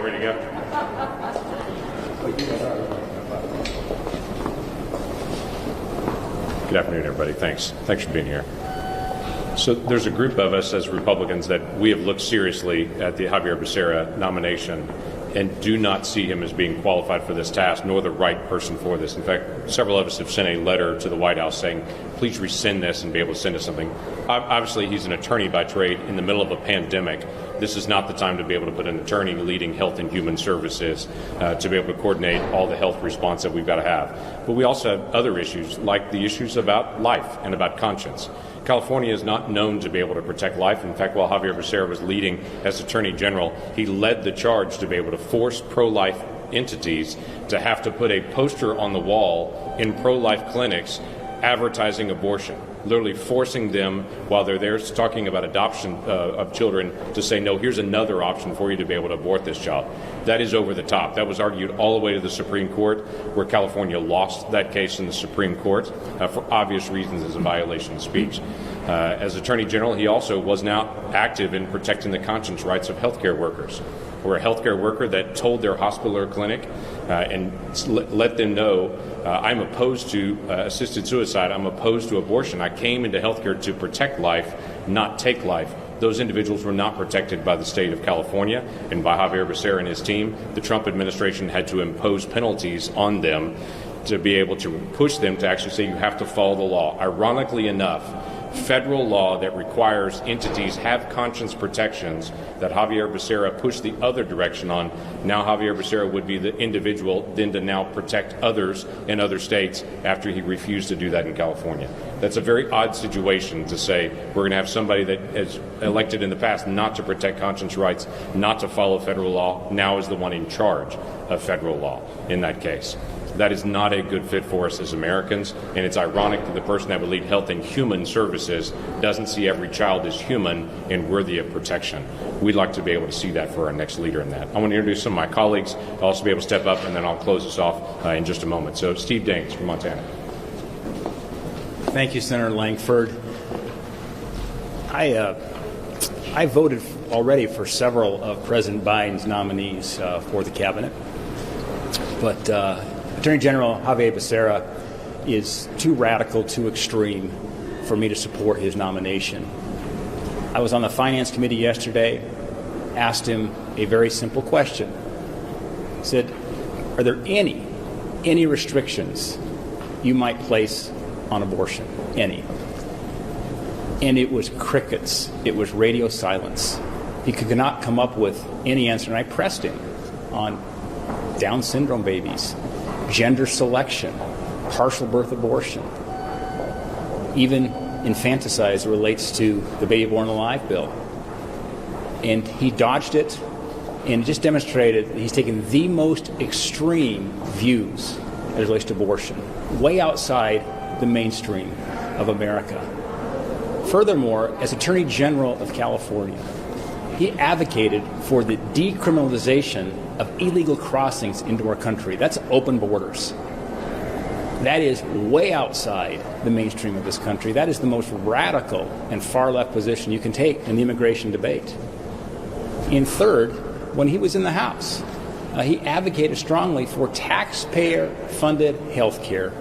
y'all ready to go? Good afternoon, everybody. Thanks for being here. So there's a group of us as Republicans that we have looked seriously at the Xavier Becerra nomination and do not see him as being qualified for this task, nor the right person for this. In fact, several of us have sent a letter to the White House saying, please rescind this and be able to send us something. Obviously, he's an attorney by trade in the middle of a pandemic. This is not the time to be able to put an attorney leading Health and Human Services to be able to coordinate all the health response that we've got to have. But we also have other issues, like the issues about life and about conscience. California is not known to be able to protect life. In fact, while Xavier Becerra was leading as Attorney General, he led the charge to be able to force pro-life entities to have to put a poster on the wall in pro-life clinics advertising abortion, literally forcing them while they're there talking about adoption of children to say, no, here's another option for you to be able to abort this child. That is over the top. That was argued all the way to the Supreme Court, where California lost that case in the Supreme Court for obvious reasons as a violation of speech. As Attorney General, he also was now active in protecting the conscience rights of healthcare workers. Or a healthcare worker that told their hospital or clinic and let them know, I'm opposed to assisted suicide, I'm opposed to abortion. I came into healthcare to protect life, not take life. Those individuals were not protected by the state of California and by Xavier Becerra and his team. The Trump administration had to impose penalties on them to be able to push them to actually say you have to follow the law. Ironically enough, federal law that requires entities have conscience protections that Xavier Becerra pushed the other direction on. Now Xavier Becerra would be the individual then to now protect others in other states after he refused to do that in California. That's a very odd situation to say we're going to have somebody that is elected in the past not to protect conscience rights, not to follow federal law, now is the one in charge of federal law in that case. That is not a good fit for us as Americans, and it's ironic that the person that would lead Health and Human Services doesn't see every child as human and worthy of protection. We'd like to be able to see that for our next leader in that. I want to introduce some of my colleagues. I'll also be able to step up, and then I'll close this off in just a moment. So Steve Daines from Montana. Thank you, Senator Langford. I voted already for several of President Biden's nominees for the cabinet, but Attorney General Xavier Becerra is too radical, too extreme for me to support his nomination. I was on the Finance Committee yesterday, asked him a very simple question. I said, are there any restrictions you might place on abortion? Any? And it was crickets. It was radio silence. He could not come up with any answer, and I pressed him on Down syndrome babies, gender selection, partial birth abortion, even infanticide as it relates to the Baby Born Alive bill. And he dodged it, and it just demonstrated that he's taken the most extreme views as it relates to abortion, way outside the mainstream of America. Furthermore, as Attorney General of California, he advocated for the decriminalization of illegal crossings into our country. That's open borders. That is way outside the mainstream of this country. That is the most radical and far-left position you can take in the immigration debate. And third, when he was in the House, he advocated strongly for taxpayer-funded health care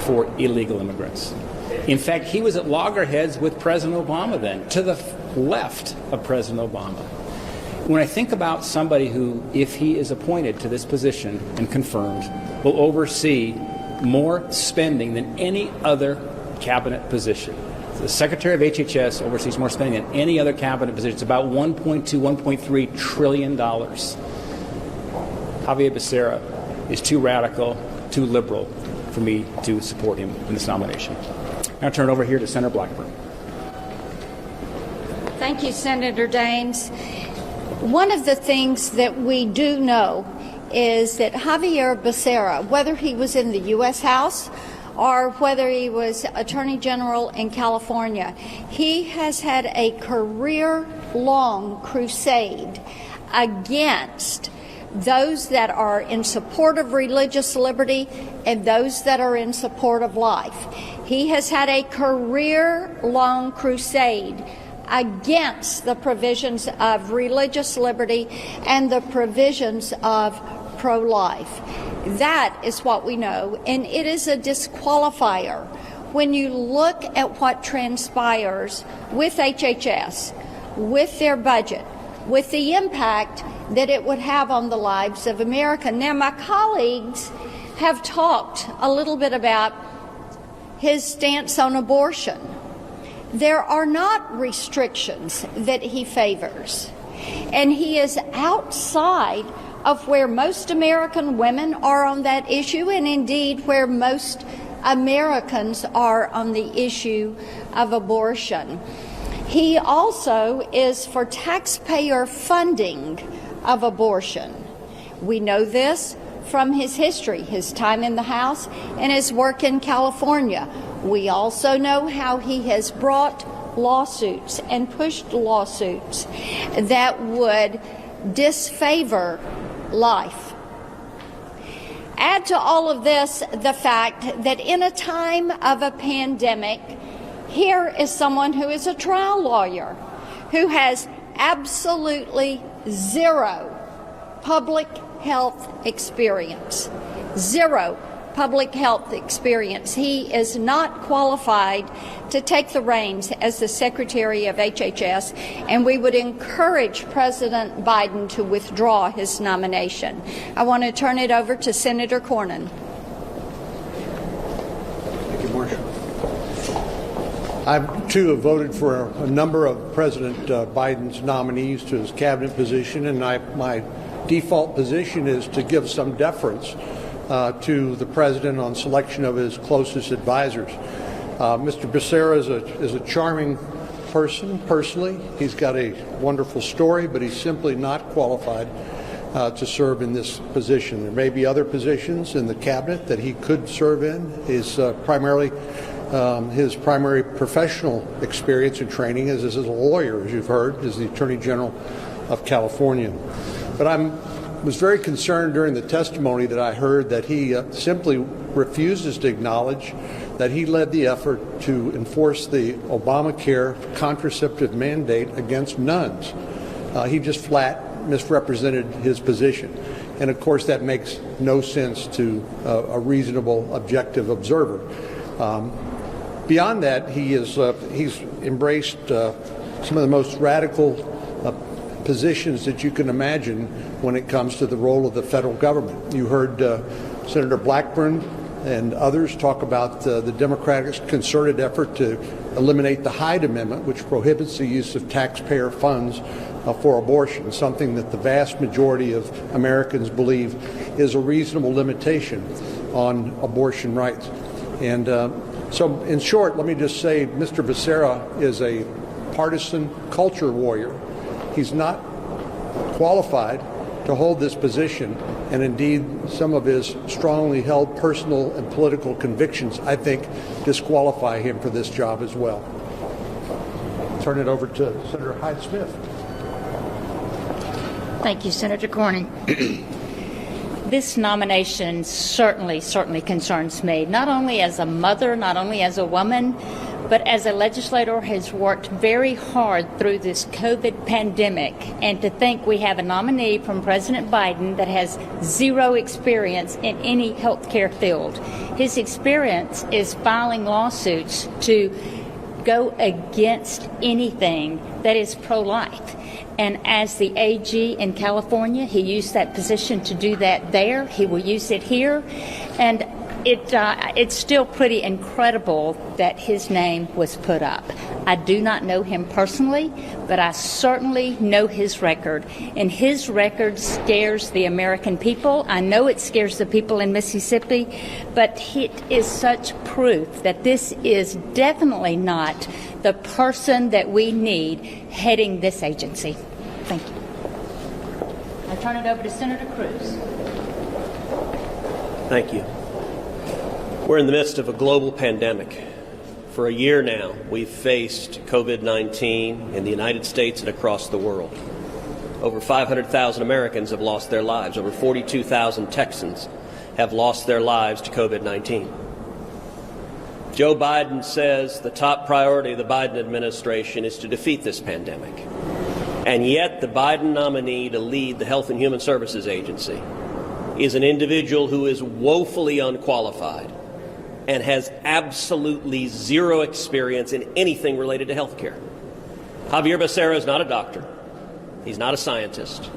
for illegal immigrants. In fact, he was at loggerheads with President Obama then, to the left of President Obama. When I think about somebody who, if he is appointed to this position and confirmed, will oversee more spending than any other cabinet position. The Secretary of HHS oversees more spending than any other cabinet position. It's about $1.2, $1.3 trillion. Xavier Becerra is too radical, too liberal for me to support him in this nomination. Now I'll turn it over here to Senator Blackburn. Thank you, Senator Daines. One of the things that we do know is that Xavier Becerra, whether he was in the U.S. House or whether he was Attorney General in California, he has had a career-long crusade against those that are in support of religious liberty and those that are in support of life. He has had a career-long crusade against the provisions of religious liberty and the provisions of pro-life. That is what we know, and it is a disqualifier. When you look at what transpires with HHS, with their budget, with the impact that it would have on the lives of America. Now, my colleagues have talked a little bit about his stance on abortion. There are not restrictions that he favors, and he is outside of where most American women are on that issue, and indeed where most Americans are on the issue of abortion. He also is for taxpayer funding of abortion. We know this from his history, his time in the House and his work in California. We also know how he has brought lawsuits and pushed lawsuits that would disfavor life. Add to all of this the fact that in a time of a pandemic, here is someone who is a trial lawyer who has absolutely zero public health experience. Zero public health experience. He is not qualified to take the reins as the Secretary of HHS, and we would encourage President Biden to withdraw his nomination. I want to turn it over to Senator Cornyn. Thank you, Marcia. I, too, have voted for a number of President Biden's nominees to his cabinet position, and my default position is to give some deference to the President on selection of his closest advisors. Mr. Becerra is a charming person, personally. He's got a wonderful story, but he's simply not qualified to serve in this position. There may be other positions in the cabinet that he could serve in. His primary professional experience and training is as a lawyer, as you've heard, as the Attorney General of California. But I was very concerned during the testimony that I heard that he simply refuses to acknowledge that he led the effort to enforce the Obamacare contraceptive mandate against nuns. He just flat misrepresented his position. And of course that makes no sense to a reasonable, objective observer. Beyond that, he's embraced some of the most radical positions that you can imagine when it comes to the role of the federal government. You heard Senator Blackburn and others talk about the Democratic concerted effort to eliminate the Hyde Amendment, which prohibits the use of taxpayer funds for abortion, something that the vast majority of Americans believe is a reasonable limitation on abortion rights. And so, in short, let me just say Mr. Becerra is a partisan culture warrior. He's not qualified to hold this position, and indeed some of his strongly held personal and political convictions, I think, disqualify him for this job as well. Turn it over to Senator Hyde-Smith. Thank you, Senator Cornyn. This nomination certainly concerns me, not only as a mother, not only as a woman, but as a legislator has worked very hard through this COVID pandemic. And to think we have a nominee from President Biden that has zero experience in any healthcare field. His experience is filing lawsuits to go against anything that is pro-life. And as the AG in California, he used that position to do that there. He will use it here. And it's still pretty incredible that his name was put up. I do not know him personally, but I certainly know his record. And his record scares the American people. I know it scares the people in Mississippi, but it is such proof that this is definitely not the person that we need heading this agency. Thank you. I turn it over to Senator Cruz. Thank you. We're in the midst of a global pandemic. For a year now, we've faced COVID-19 in the United States and across the world. Over 500,000 Americans have lost their lives. Over 42,000 Texans have lost their lives to COVID-19. Joe Biden says the top priority of the Biden administration is to defeat this pandemic. And yet the Biden nominee to lead the Health and Human Services Agency is an individual who is woefully unqualified and has absolutely zero experience in anything related to health care. Xavier Becerra is not a doctor. He's not a scientist.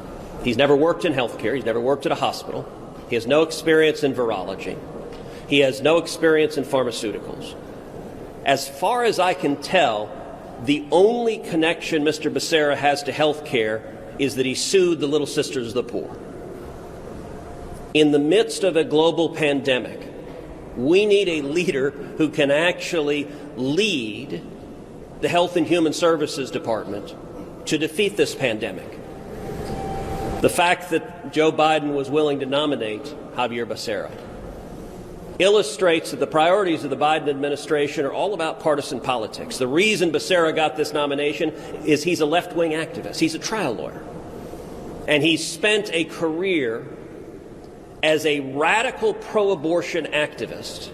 He's never worked in health care. He's never worked at a hospital. He has no experience in virology. He has no experience in pharmaceuticals. As far as I can tell, the only connection Mr. Becerra has to health care is that he sued the Little Sisters of the Poor. In the midst of a global pandemic, we need a leader who can actually lead the Health and Human Services Department to defeat this pandemic. The fact that Joe Biden was willing to nominate Xavier Becerra illustrates that the priorities of the Biden administration are all about partisan politics. The reason Becerra got this nomination is he's a left-wing activist. He's a trial lawyer. And he's spent a career as a radical pro-abortion activist,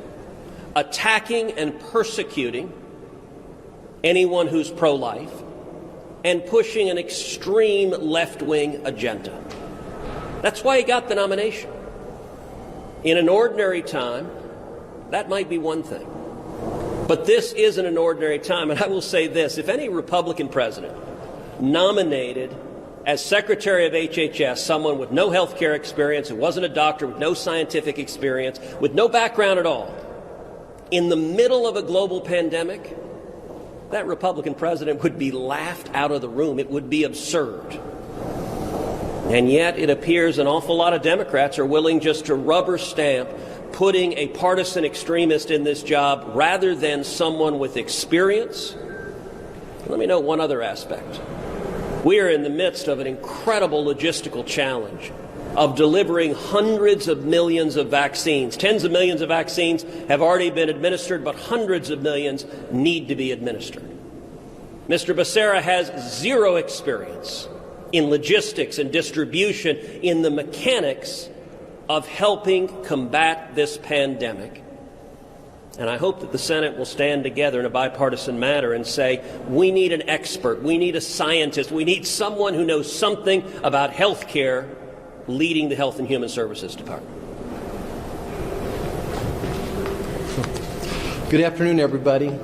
attacking and persecuting anyone who's pro-life and pushing an extreme left-wing agenda. That's why he got the nomination. In an ordinary time, that might be one thing. But this isn't an ordinary time, and I will say this. If any Republican president nominated as Secretary of HHS someone with no health care experience, who wasn't a doctor, with no scientific experience, with no background at all, in the middle of a global pandemic, that Republican president would be laughed out of the room. It would be absurd. And yet it appears an awful lot of Democrats are willing just to rubber stamp putting a partisan extremist in this job rather than someone with experience. Let me note one other aspect. We are in the midst of an incredible logistical challenge of delivering hundreds of millions of vaccines. Tens of millions of vaccines have already been administered, but hundreds of millions need to be administered. Mr. Becerra has zero experience in logistics and distribution, in the mechanics of helping combat this pandemic. And I hope that the Senate will stand together in a bipartisan manner and say, we need an expert, we need a scientist, we need someone who knows something about health care leading the Health and Human Services Department. Good afternoon, everybody.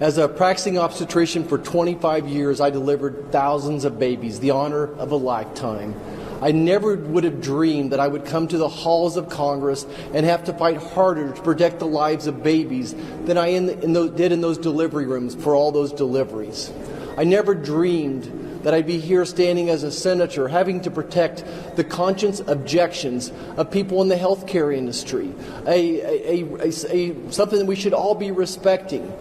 As a practicing obstetrician for 25 years, I delivered thousands of babies, the honor of a lifetime. I never would have dreamed that I would come to the halls of Congress and have to fight harder to protect the lives of babies than I did in those delivery rooms for all those deliveries. I never dreamed that I'd be here standing as a senator having to protect the conscience objections of people in the healthcare industry, something that we should all be respecting.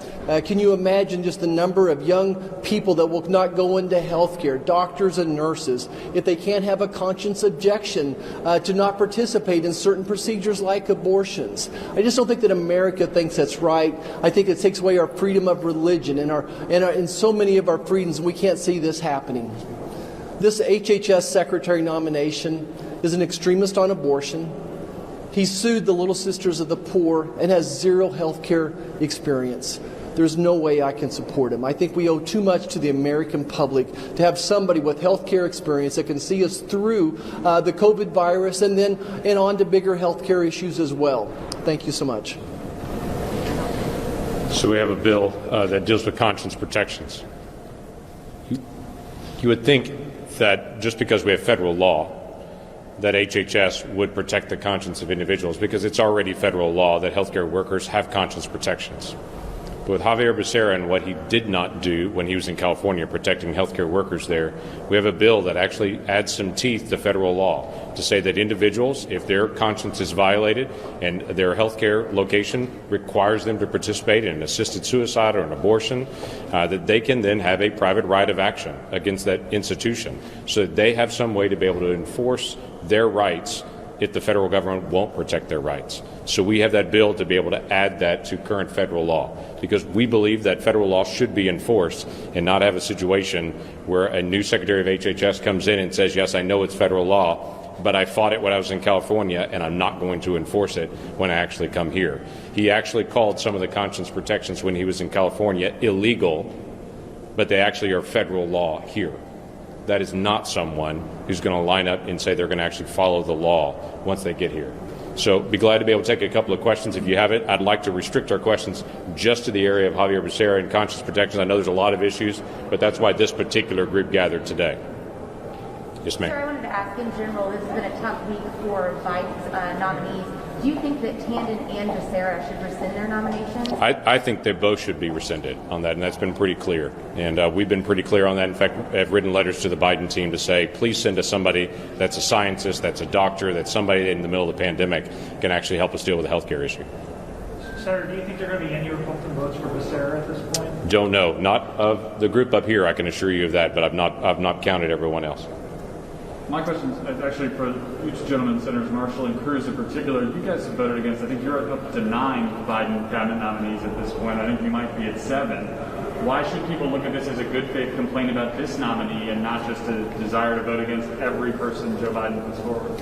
Can you imagine just the number of young people that will not go into healthcare, doctors and nurses, if they can't have a conscience objection to not participate in certain procedures like abortions? I just don't think that America thinks that's right. I think it takes away our freedom of religion and so many of our freedoms, and we can't see this happening. This HHS Secretary nomination is an extremist on abortion. He sued the Little Sisters of the Poor and has zero health care experience. There's no way I can support him. I think we owe too much to the American public to have somebody with health care experience that can see us through the COVID virus and on to bigger health care issues as well. Thank you so much. So we have a bill that deals with conscience protections. You would think that just because we have federal law, that HHS would protect the conscience of individuals, because it's already federal law that healthcare workers have conscience protections. But with Xavier Becerra and what he did not do when he was in California protecting healthcare workers there, we have a bill that actually adds some teeth to federal law to say that individuals, if their conscience is violated and their healthcare location requires them to participate in an assisted suicide or an abortion, that they can then have a private right of action against that institution, so that they have some way to be able to enforce their rights if the federal government won't protect their rights. So we have that bill to be able to add that to current federal law, because we believe that federal law should be enforced and not have a situation where a new Secretary of HHS comes in and says, yes, I know it's federal law, but I fought it when I was in California, and I'm not going to enforce it when I actually come here. He actually called some of the conscience protections when he was in California illegal, but they actually are federal law here. That is not someone who's going to line up and say they're going to actually follow the law once they get here. So be glad to be able to take a couple of questions if you have it. I'd like to restrict our questions just to the area of Xavier Becerra and conscience protections. I know there's a lot of issues, but that's why this particular group gathered today. Yes, ma'am. Sir, I wanted to ask, in general, this has been a tough week for Biden's nominees. Do you think that Tandon and Becerra should rescind their nominations? I think they both should be rescinded on that, and that's been pretty clear. And we've been pretty clear on that. In fact, I've written letters to the Biden team to say, please send us somebody that's a scientist, that's a doctor, that's somebody in the middle of the pandemic can actually help us deal with the health care issue. Senator, do you think there are going to be any Republican votes for Becerra at this point? Don't know. Not of the group up here, I can assure you of that, but I've not counted everyone else. My question is actually for each gentleman, Senators Marshall and Cruz in particular. You guys have voted against, I think you're up to 9 Biden cabinet nominees at this point. I think you might be at 7. Why should people look at this as a good faith complaint about this nominee and not just a desire to vote against every person Joe Biden puts forward?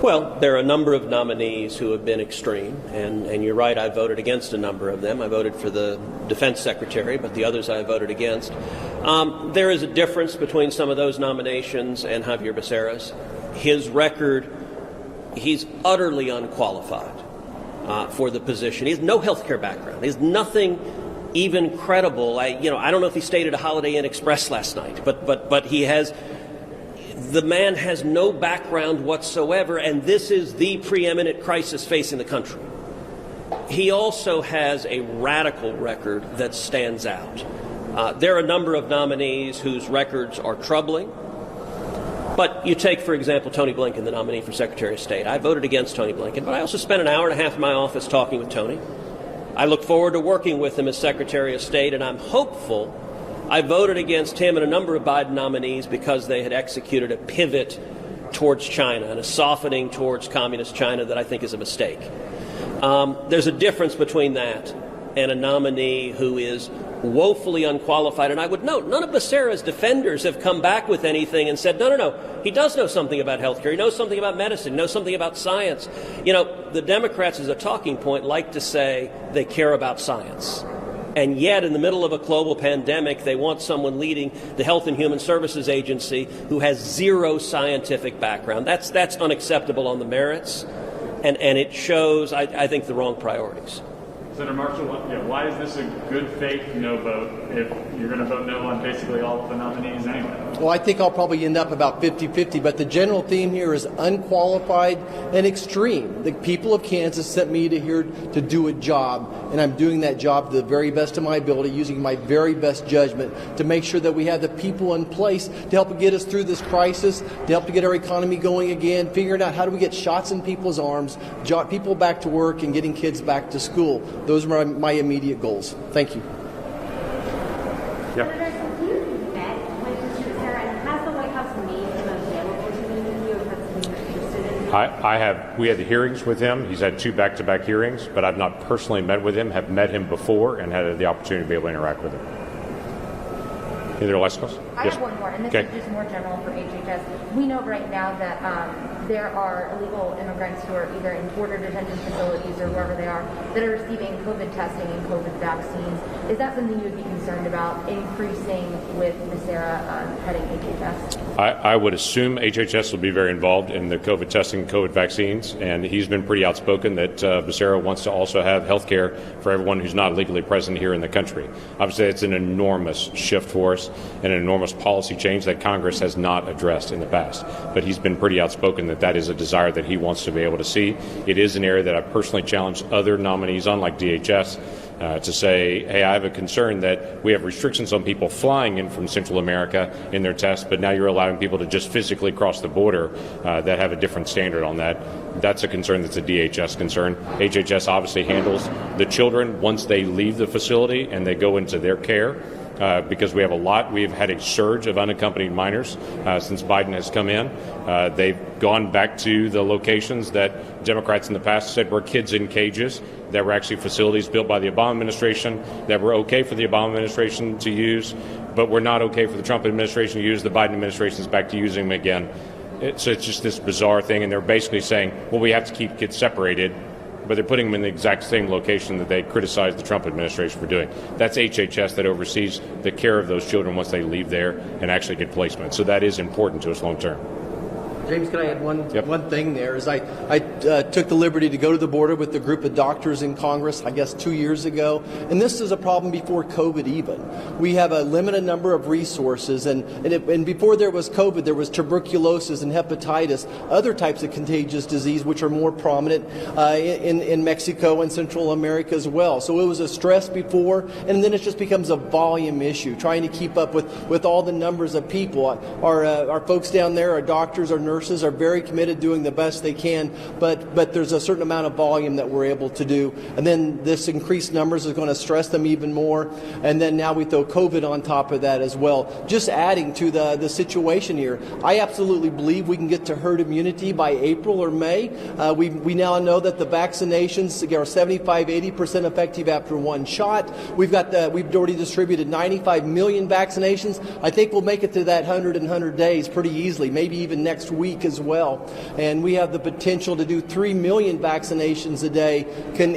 Well, there are a number of nominees who have been extreme, and you're right, I voted against a number of them. I voted for the defense secretary, but the others I voted against. There is a difference between some of those nominations and Xavier Becerra's. His record, he's utterly unqualified for the position. He has no health care background. He has nothing even credible. I don't know if he stayed at a Holiday Inn Express last night, but he has. The man has no background whatsoever, and this is the preeminent crisis facing the country. He also has a radical record that stands out. There are a number of nominees whose records are troubling. But you take, for example, Tony Blinken, the nominee for Secretary of State. I voted against Tony Blinken, but I also spent an hour and a half in my office talking with Tony. I look forward to working with him as Secretary of State, and I'm hopeful. I voted against him and a number of Biden nominees because they had executed a pivot towards China and a softening towards communist China that I think is a mistake. There's a difference between that and a nominee who is woefully unqualified. And I would note, none of Becerra's defenders have come back with anything and said, no, he does know something about healthcare. He knows something about medicine. He knows something about science. The Democrats, as a talking point, like to say they care about science. And yet, in the middle of a global pandemic, they want someone leading the Health and Human Services Agency who has zero scientific background. That's unacceptable on the merits, and it shows, I think, the wrong priorities. Senator Marshall, why is this a good faith no vote if you're going to vote no on basically all of the nominees anyway? Well, I think I'll probably end up about 50-50, but the general theme here is unqualified and extreme. The people of Kansas sent me here to do a job, and I'm doing that job to the very best of my ability, using my very best judgment to make sure that we have the people in place to help get us through this crisis, to help to get our economy going again, figuring out how do we get shots in people's arms, people back to work, and getting kids back to school. Those are my immediate goals. Thank you. Yeah. We had the hearings with him. He's had 2 back-to-back hearings, but I've not personally met with him, have met him before, and had the opportunity to be able to interact with him. Any other last questions? I have one more, and this is just more general for HHS. We know right now that there are illegal immigrants who are either in border detention facilities or wherever they are that are receiving COVID testing and COVID vaccines. Is that something you would be concerned about increasing with Becerra heading HHS? I would assume HHS will be very involved in the COVID testing and COVID vaccines, and he's been pretty outspoken that Becerra wants to also have health care for everyone who's not legally present here in the country. Obviously, it's an enormous shift for us and an enormous policy change that Congress has not addressed in the past. But he's been pretty outspoken that that is a desire that he wants to be able to see. It is an area that I've personally challenged other nominees on, like DHS, to say, hey, I have a concern that we have restrictions on people flying in from Central America in their tests, but now you're allowing people to just physically cross the border that have a different standard on that. That's a concern that's a DHS concern. HHS obviously handles the children once they leave the facility and they go into their care. Because we've had a surge of unaccompanied minors since Biden has come in. They've gone back to the locations that Democrats in the past said were kids in cages, that were actually facilities built by the Obama administration, that were okay for the Obama administration to use, but were not okay for the Trump administration to use. The Biden administration is back to using them again. So it's just this bizarre thing, and they're basically saying, well, we have to keep kids separated, but they're putting them in the exact same location that they criticized the Trump administration for doing. That's HHS that oversees the care of those children once they leave there and actually get placement. So that is important to us long term. James, can I add one thing there? Is I took the liberty to go to the border with a group of doctors in Congress, I guess 2 years ago, and this is a problem before COVID even. We have a limited number of resources, and before there was COVID, there was tuberculosis and hepatitis, other types of contagious disease which are more prominent in Mexico and Central America as well. So it was a stress before, and then it just becomes a volume issue, trying to keep up with all the numbers of people. Our folks down there, our doctors, our nurses, are very committed, doing the best they can, but there's a certain amount of volume that we're able to do, and then this increased numbers is going to stress them even more, and then now we throw COVID on top of that as well, just adding to the situation here. I absolutely believe we can get to herd immunity by April or May. We now know that the vaccinations are 75-80% effective after one shot. We've already distributed 95 million vaccinations. I think we'll make it to that 100 days pretty easily, maybe even next week as well. And we have the potential to do 3 million vaccinations a day. Can